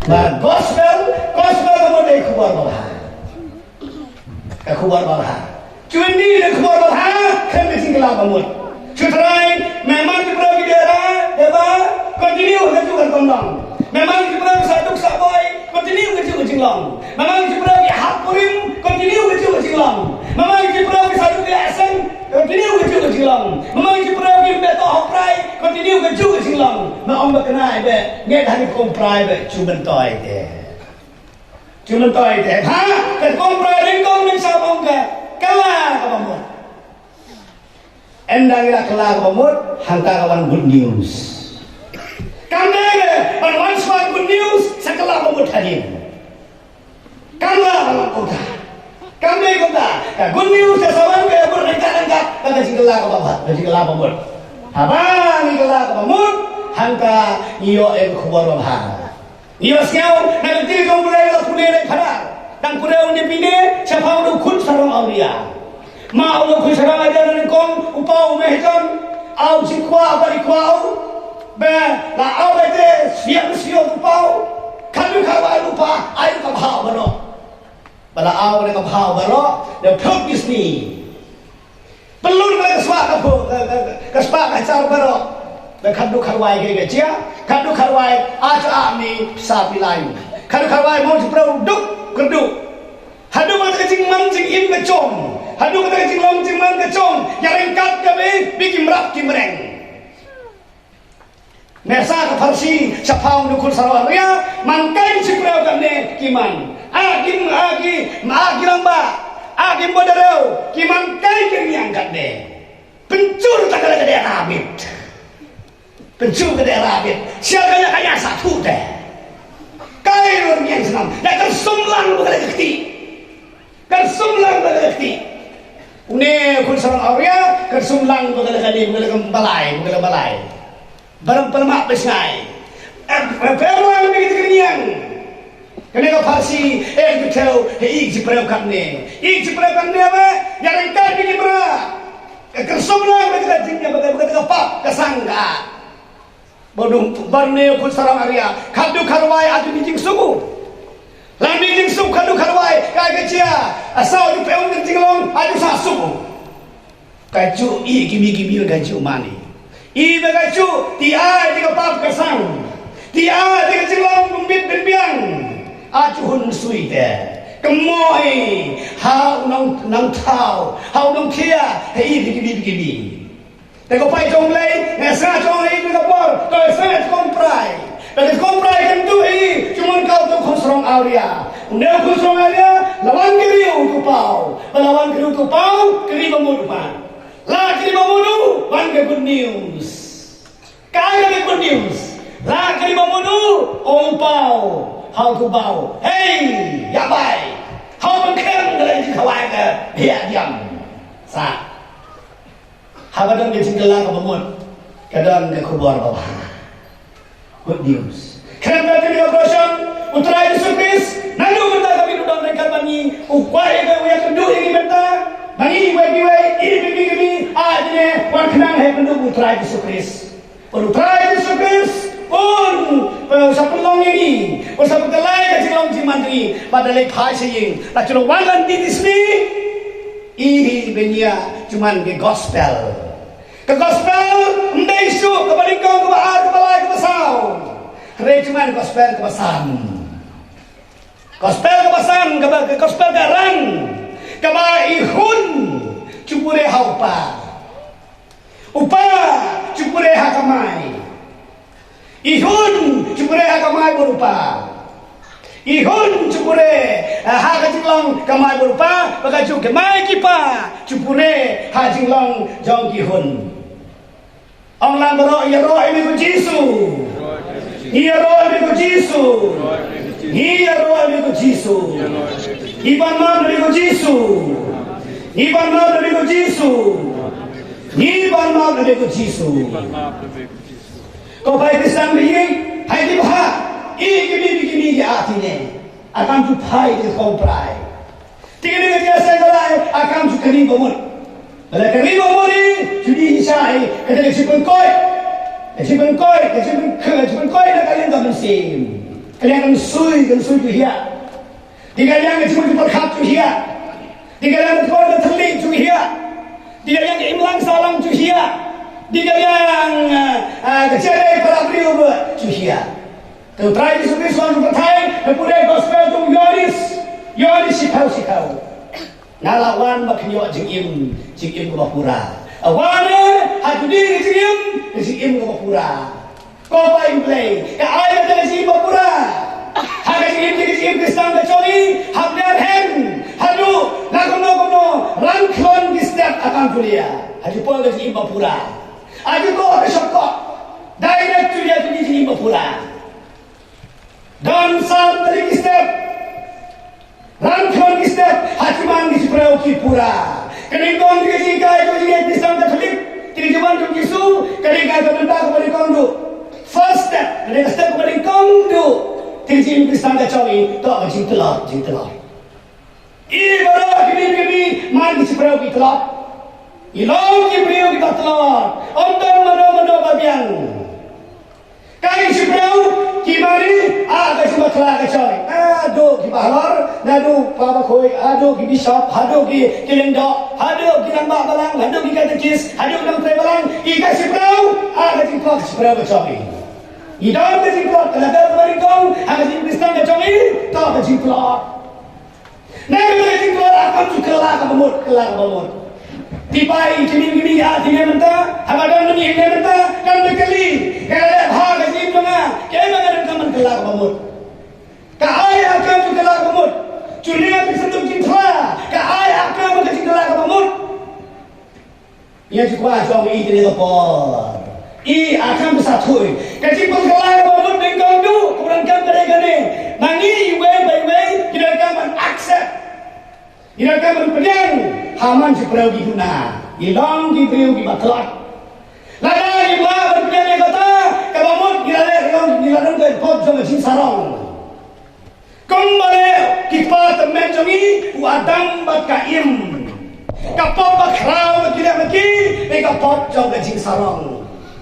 Mà gospel có đây không bao giờ cái không bao giờ chuyện đi là không bao giờ khen cái gì làm bằng một chuyện này mẹ mang cái bữa cái ra để ba continue cái chuyện con lòng mẹ mang cái bữa satu saboy continue cái chuyện lòng mẹ mang cái bữa cái hap purim continue cái chuyện lòng mẹ mang cái bữa cái satu cái asen continue cái chuyện lòng mẹ mang cái bữa cái beto hoprai continue cái chuyện lòng mà ông bác này về nghe thằng con prai về chú bên toi thế chú bên toi thế hả cái con prai đến con mình sao ông cái kalah ka pamut endang ila kalah ka pamut hangka kawan good news kandege pan one swag good news sa kalah pamut hadir kalah kawan kota kandege kota good news sa sawan ke berangkat kata singkalah ka pamut singkalah pamut habang kalah ka pamut hangka iyo khubor bha iyo siau na ti kong bulai la punere khadar dan kurang ni pine siapa orang kun sarang awliya ma orang kun sarang ajaran kong upau mehjan au sikwa bari kwau be la au bete siap upau kanu kawai lupa air ka bhau baro bala au ne ka bhau baro de thok bisni pelun ka swa ka spa ka char baro be khadu kharwai ke chia khadu kharwai acha mi sa pilai khadu kharwai mo pro duk keduk hadu kata kecing man cing in kecong hadu kata kecing long cing man kecong yang rengkat kami bikin merap kimreng nesa ke farsi sapau nukul sarwaria mankai siprau kami kiman agim lamba agim bodarau kiman kai kemiang kade pencur tak ada kade rabit pencur kade rabit siapa kaya satu deh kai luar biasa senang dan tersumlang berkali kekti tersumlang berkali kekti ini kun sarang awria tersumlang berkali balai barang pelemak besnai perluan begitu kenyang kena kau farsi betul ik jipreu kamne apa yang kai bikin berat tersumlang berkali jinnya berkali kapap kesangka bodong barne kun sarang area khadu kharwai adu bijing suku lan bijing suku khadu kharwai kai kecia asau di peung di jinglong adu sa suku kacu i gibi kacu mani i be kacu ti ai di kapap kasang ti ai di jinglong bumbit benbiang aju hun sui te kemoi hau nang thau hau nang thia hei gibi Tengok pai jong lei, nesa jong lei juga bor, kau nesa komprai. Dan komprai kan tu cuma kau tu khusrong aulia. Unda khusrong aulia, lawan kiri untuk pau, lawan kiri untuk pau, kiri memudupan. La kiri memudu, wan ke good news. Kaya ke good news. La kiri memudu, om pau, how to pau. Hey, ya bai, how mengkem dari kawai ke, dia diam, sa. Kadang dia tinggal ke pemut, kadang dia kubur bawah. Good news. Kenapa dia operation? Utara Yesus Kristus, nanti kita kami duduk mereka bani, upai ke uya kendu ini benda, bani ini, aja wan kenang hai kendu utara Yesus Kristus. Utara Yesus Kristus pun sapulong ini, sapul telai kecil long cimandri, pada lepai seying, tak cuma wangan di sini. Ini benya cuman ke gospel. Ke gospel ndai su ke balikong ke baar ke balai ke basau. Kere cuman gospel ke basan. Gospel ke basan ke gospel ke rang. Ke ba ihun cupure haupa. Upa cupure hakamai. Ihun cupure hakamai berupa. Ihun cupure hajinglong kamai berupa bagajuk kemai kipa cupure hajinglong jong kihun ông làm bro ya ro ini ko Jisu ya ro ini ko Jisu ya ro ini ko Jisu iban ma ini ko Jisu iban ma ini ko Jisu iban ma ini ko Jisu ko pai Kristen ni hai di bah ini dia artinya akan jupai di komprai. Tiga ni dia segala akan jukani bomor. Bila kani bomor ni jadi hisai kita sipan koi nak kalian tak mesim. kalian sui tu hiya. Tiga yang cuma berkat tu hiya. Tiga yang kau terlik tu hiya. Tiga yang imlang salam tu hiya. Tiga yang kecerai para beliau tu hiya. Tu try to be so bertai, kemudian gospel tu Yoris sikau. Nalawan bakyo jingim ke Bapura. Awane hadudi jingim ke Bapura. Kau paling play. Ka ayat dari jingim Bapura. Haga jingim Kristen kecoli, hablar hen. Hadu lakono rangkon di setiap akan kuliah. Hadu pun ke jingim Bapura. Hadu ko ke syokok. Direct tu dia tu di jingim Bapura. Dan saat dari step rangkon step hatiman di Seprau Kipura keningkong di jika itu dia Kristen Katolik tidak cuma untuk Yesu ketika kebentak kepada kondu first step ketika step kepada kondu tidak cuma Kristen Katolik tak jing telur ibarat kini man di Seprau Kipura ilong Kipura kita telur untuk mana babian kali Seprau kimari aga cuma kelak coy aduh ki bahlor nadu papa koi aduh ki bishop aduh ki kelendo aduh ki nang balang aduh ki katekis aduh nang prebalang ika siprau aga cuma siprau coy idon ke cuma kelak baringkong aga cuma Kristen coy to ke cuma nang ke cuma akan kelak bamut tipai kimi tiga mentah hamadan ni mentah kan bekali kalau ha gaji mana kaya mana kaman kelak bamut kahaya akan kelak bamut cunia tersentuh cinta kahaya akan gaji kelak bamut ia juga jauh ini dia lapor akan bersatu gaji kelak bamut bengkong tu kurang kan mereka mangi way kita akan accept ina kaman pedang haman Seprau di guna ilong di beliau di batlot lada di bawah berpedang kata kabamut gilaran ke pot sama jin sarong kembali kipat menjongi wadang bat kaim kapop bakrau gila maki kapop jauh jin sarong